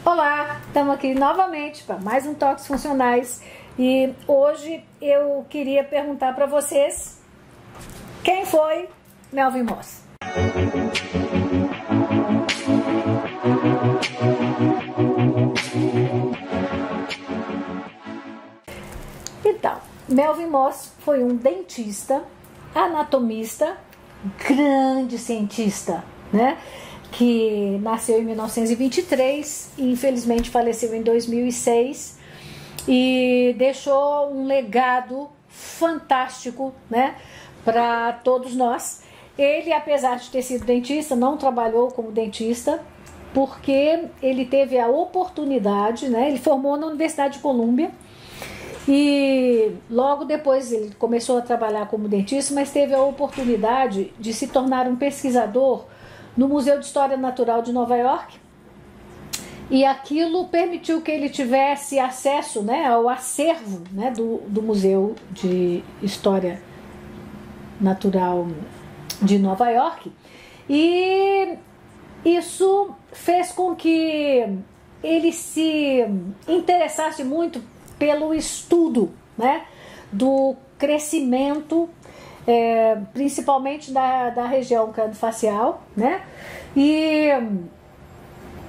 Olá, estamos aqui novamente para mais um Toques Funcionais e hoje eu queria perguntar para vocês quem foi Melvin Moss. Então, Melvin Moss foi um dentista, anatomista, grande cientista, né? Que nasceu em 1923 e infelizmente faleceu em 2006 e deixou um legado fantástico, né, para todos nós. Ele, apesar de ter sido dentista, não trabalhou como dentista porque ele teve a oportunidade, né, ele formou na Universidade de Colômbia e logo depois ele começou a trabalhar como dentista, mas teve a oportunidade de se tornar um pesquisador no Museu de História Natural de Nova York, e aquilo permitiu que ele tivesse acesso, né, ao acervo, né, do Museu de História Natural de Nova York, e isso fez com que ele se interessasse muito pelo estudo, né, do crescimento, principalmente da região craniofacial, né? E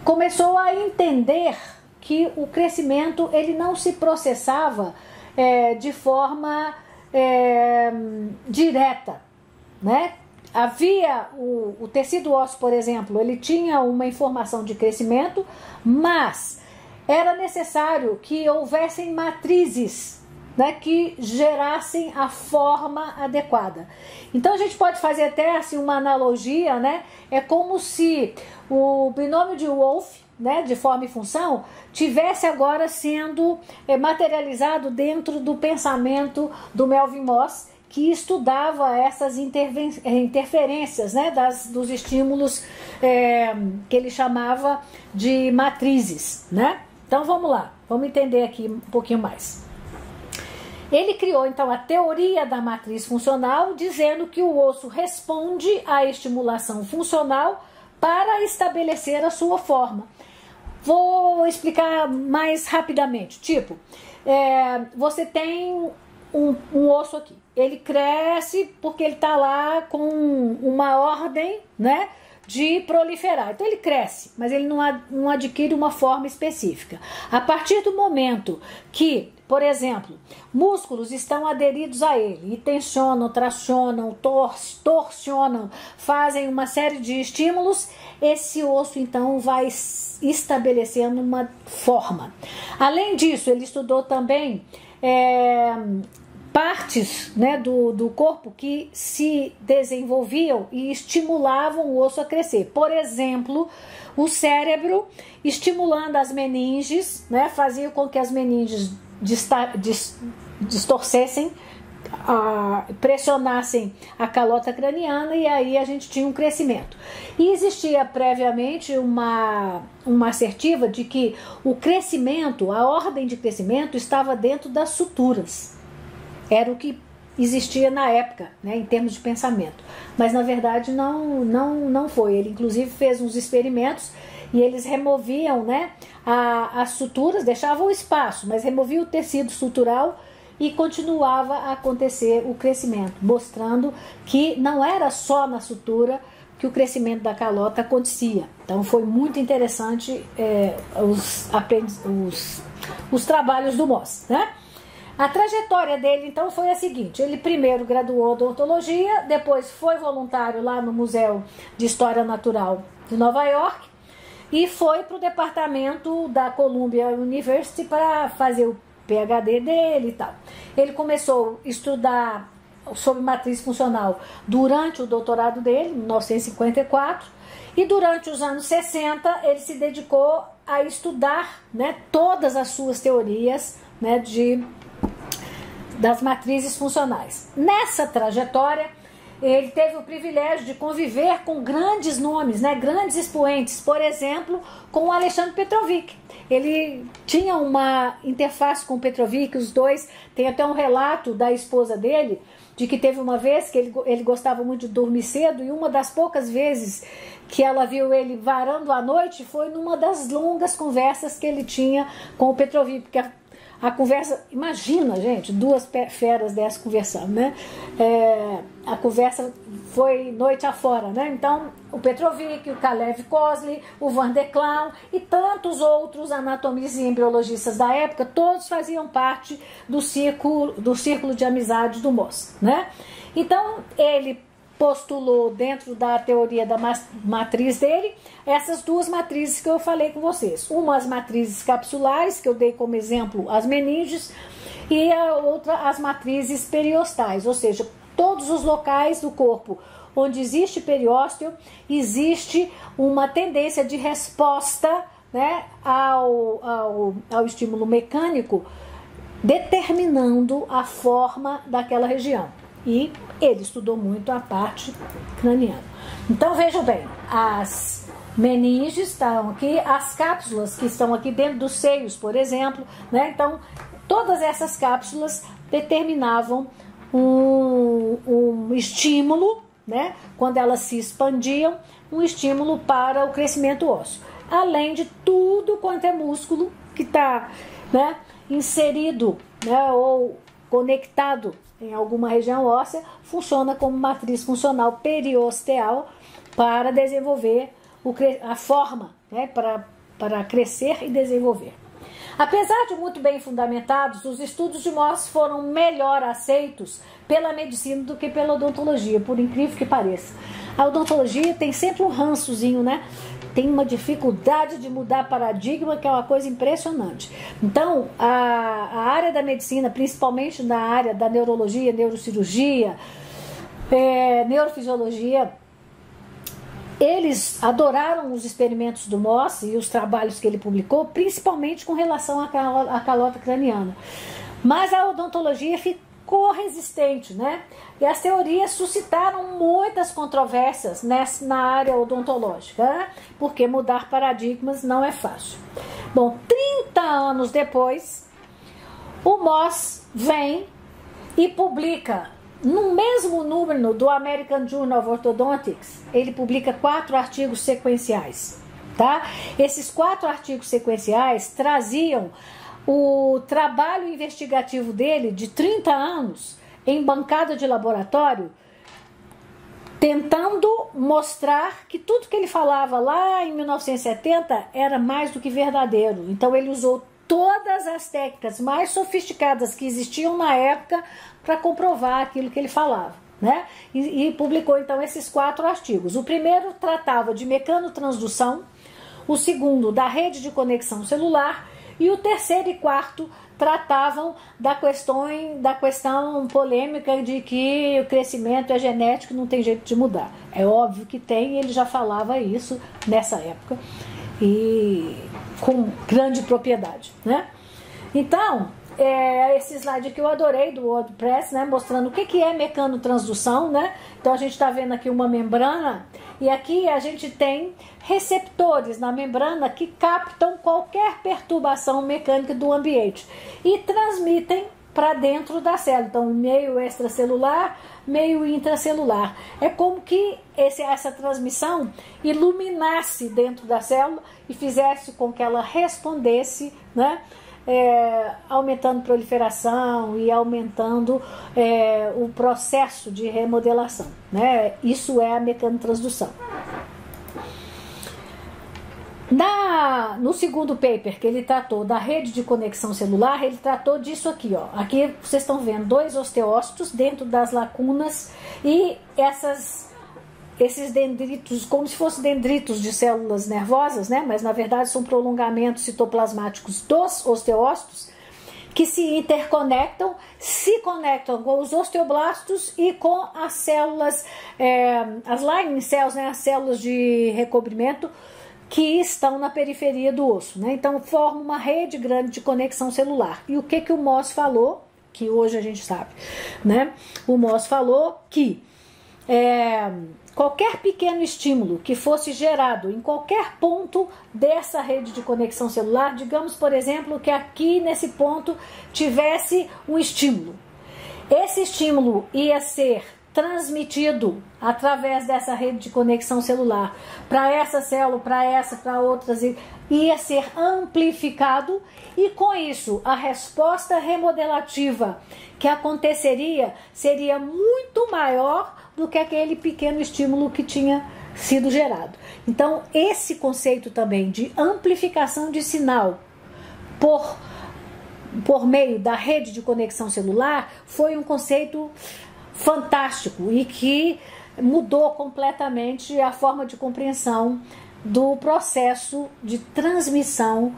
começou a entender que o crescimento ele não se processava de forma direta, né? Havia o tecido ósseo, por exemplo, ele tinha uma informação de crescimento, mas era necessário que houvessem matrizes, né, que gerassem a forma adequada. Então a gente pode fazer até assim uma analogia, né? É como se o binômio de Wolff, né, de forma e função, tivesse agora sendo materializado dentro do pensamento do Melvin Moss, que estudava essas interferências, né, dos estímulos que ele chamava de matrizes, né? Então vamos lá, vamos entender aqui um pouquinho mais. Ele criou então a teoria da matriz funcional, dizendo que o osso responde à estimulação funcional para estabelecer a sua forma. Vou explicar mais rapidamente. Tipo, você tem um osso aqui, ele cresce porque ele está lá com uma ordem, né, de proliferar. Então ele cresce, mas ele não adquire uma forma específica. A partir do momento que, por exemplo, músculos estão aderidos a ele e tensionam, tracionam, torsionam, fazem uma série de estímulos, esse osso então vai estabelecendo uma forma. Além disso, ele estudou também partes, né, do corpo que se desenvolviam e estimulavam o osso a crescer. Por exemplo, o cérebro estimulando as meninges, né, fazia com que as meninges distorcessem, pressionassem a calota craniana, e aí a gente tinha um crescimento. E existia previamente uma assertiva de que o crescimento, a ordem de crescimento estava dentro das suturas. Era o que existia na época, né, em termos de pensamento. Mas na verdade não foi. Ele inclusive fez uns experimentos e eles removiam, né, as suturas, deixavam o espaço, mas removiam o tecido sutural e continuava a acontecer o crescimento, mostrando que não era só na sutura que o crescimento da calota acontecia. Então foi muito interessante os trabalhos do Moss, né? A trajetória dele, então, foi a seguinte: ele primeiro graduou odontologia, depois foi voluntário lá no Museu de História Natural de Nova York e foi para o departamento da Columbia University para fazer o PhD dele e tal. Ele começou a estudar sobre matriz funcional durante o doutorado dele, em 1954, e durante os anos 60 ele se dedicou a estudar, né, todas as suas teorias, né, das matrizes funcionais. Nessa trajetória, ele teve o privilégio de conviver com grandes nomes, né, grandes expoentes, por exemplo, com o Alexandre Petrovic. Ele tinha uma interface com o Petrovic, os dois, tem até um relato da esposa dele, de que teve uma vez que ele gostava muito de dormir cedo, e uma das poucas vezes que ela viu ele varando à noite foi numa das longas conversas que ele tinha com o Petrovic, porque a conversa, imagina, gente, duas feras dessas conversando, né? A conversa foi noite afora, né? Então, o Petrovic, o Kalev Kozly, o Van der Klaan e tantos outros anatomistas e embriologistas da época, todos faziam parte do círculo de amizade do Mohs, né? Então, ele postulou dentro da teoria da matriz dele essas duas matrizes que eu falei com vocês. Uma as matrizes capsulares, que eu dei como exemplo as meninges, e a outra as matrizes periostais, ou seja, todos os locais do corpo onde existe periósteo, existe uma tendência de resposta, né, ao estímulo mecânico, determinando a forma daquela região. E ele estudou muito a parte craniana. Então vejam bem, as meninges estão aqui, as cápsulas que estão aqui dentro dos seios, por exemplo, né? Então todas essas cápsulas determinavam um estímulo, né? Quando elas se expandiam, um estímulo para o crescimento ósseo. Além de tudo quanto é músculo que está, né, inserido, né, ou conectado em alguma região óssea, funciona como matriz funcional periosteal para desenvolver a forma, né, para crescer e desenvolver. Apesar de muito bem fundamentados, os estudos de Mohs foram melhor aceitos pela medicina do que pela odontologia, por incrível que pareça. A odontologia tem sempre um rançozinho, né? Tem uma dificuldade de mudar paradigma, que é uma coisa impressionante. Então, a área da medicina, principalmente na área da neurologia, neurocirurgia, neurofisiologia, eles adoraram os experimentos do Mohs e os trabalhos que ele publicou, principalmente com relação à calota craniana. Mas a odontologia ficou resistente, né? E as teorias suscitaram muitas controvérsias na área odontológica, né? Porque mudar paradigmas não é fácil. Bom, 30 anos depois, o Mohs vem e publica, no mesmo número do American Journal of Orthodontics, ele publica 4 artigos sequenciais, tá? Esses 4 artigos sequenciais traziam o trabalho investigativo dele de 30 anos em bancada de laboratório, tentando mostrar que tudo que ele falava lá em 1970 era mais do que verdadeiro. Então ele usou todas as técnicas mais sofisticadas que existiam na época para comprovar aquilo que ele falava, né? E publicou então esses 4 artigos. O primeiro tratava de mecanotransdução, o segundo da rede de conexão celular, e o terceiro e quarto tratavam da questão polêmica de que o crescimento é genético e não tem jeito de mudar. É óbvio que tem, ele já falava isso nessa época e com grande propriedade, né? Então, esse slide que eu adorei do WordPress, né, mostrando o que é mecanotransdução, né? Então a gente está vendo aqui uma membrana e aqui a gente tem receptores na membrana que captam qualquer perturbação mecânica do ambiente e transmitem para dentro da célula. Então, meio extracelular, meio intracelular. É como que essa transmissão iluminasse dentro da célula e fizesse com que ela respondesse, né? Aumentando proliferação e aumentando o processo de remodelação, né? Isso é a mecanotransdução. No segundo paper que ele tratou da rede de conexão celular, ele tratou disso aqui, ó. Aqui vocês estão vendo 2 osteócitos dentro das lacunas e esses dendritos, como se fossem dendritos de células nervosas, né? Mas na verdade são prolongamentos citoplasmáticos dos osteócitos que se interconectam, se conectam com os osteoblastos e com as células, as lining cells, né? As células de recobrimento que estão na periferia do osso, né? Então forma uma rede grande de conexão celular. E o que o Mohs falou, que hoje a gente sabe, né? O Mohs falou que qualquer pequeno estímulo que fosse gerado em qualquer ponto dessa rede de conexão celular, digamos, por exemplo, que aqui nesse ponto tivesse um estímulo. Esse estímulo ia ser transmitido através dessa rede de conexão celular para essa célula, para outras, ia ser amplificado, e com isso a resposta remodelativa que aconteceria seria muito maior do que aquele pequeno estímulo que tinha sido gerado. Então, esse conceito também de amplificação de sinal por meio da rede de conexão celular foi um conceito fantástico e que mudou completamente a forma de compreensão do processo de transmissão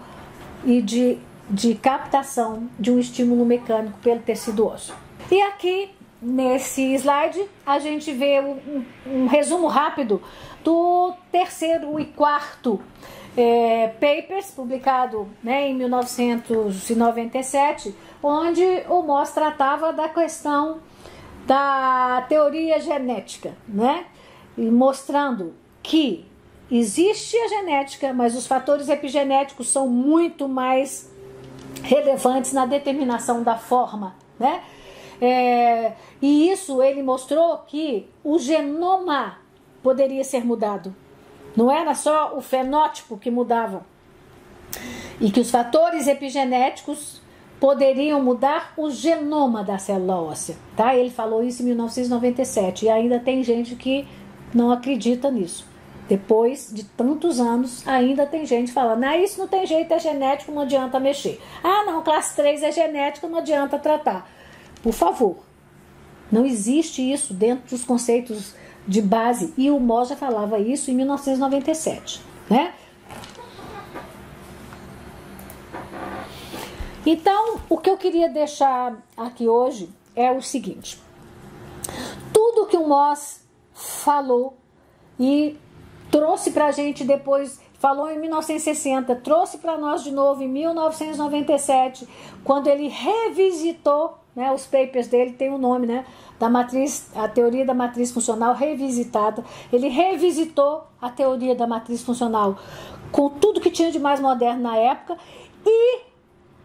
e de captação de um estímulo mecânico pelo tecido ósseo. E aqui, nesse slide, a gente vê um resumo rápido do terceiro e quarto papers, publicado, né, em 1997, onde o Moss tratava da questão da teoria genética, né, e mostrando que existe a genética, mas os fatores epigenéticos são muito mais relevantes na determinação da forma, né? E isso ele mostrou que o genoma poderia ser mudado. Não era só o fenótipo que mudava. E que os fatores epigenéticos poderiam mudar o genoma da célula óssea. Tá? Ele falou isso em 1997 e ainda tem gente que não acredita nisso. Depois de tantos anos, ainda tem gente falando: isso não tem jeito, é genético, não adianta mexer. Não, classe 3 é genética, não adianta tratar. Por favor, não existe isso dentro dos conceitos de base, e o Moss já falava isso em 1997, né? Então, o que eu queria deixar aqui hoje é o seguinte: tudo que o Moss falou e trouxe para a gente depois, falou em 1960, trouxe para nós de novo em 1997, quando ele revisitou, né, os papers dele tem o nome, né, da matriz, a teoria da matriz funcional revisitada. Ele revisitou a teoria da matriz funcional com tudo que tinha de mais moderno na época, e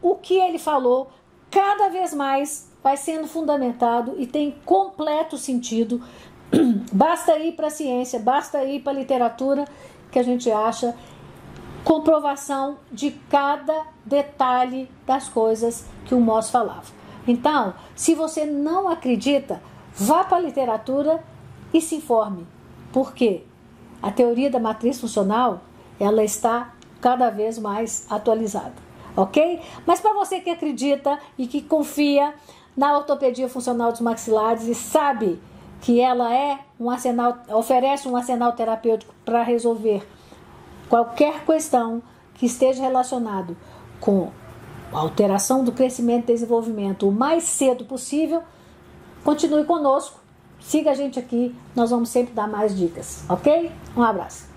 o que ele falou cada vez mais vai sendo fundamentado e tem completo sentido. Basta ir para a ciência, basta ir para a literatura, que a gente acha comprovação de cada detalhe das coisas que o Moss falava. Então, se você não acredita, vá para a literatura e se informe. Por quê? A teoria da matriz funcional, ela está cada vez mais atualizada, ok? Mas para você que acredita e que confia na ortopedia funcional dos maxilares e sabe que ela oferece um arsenal terapêutico para resolver qualquer questão que esteja relacionado com a alteração do crescimento e desenvolvimento o mais cedo possível, continue conosco, siga a gente aqui, nós vamos sempre dar mais dicas, ok? Um abraço.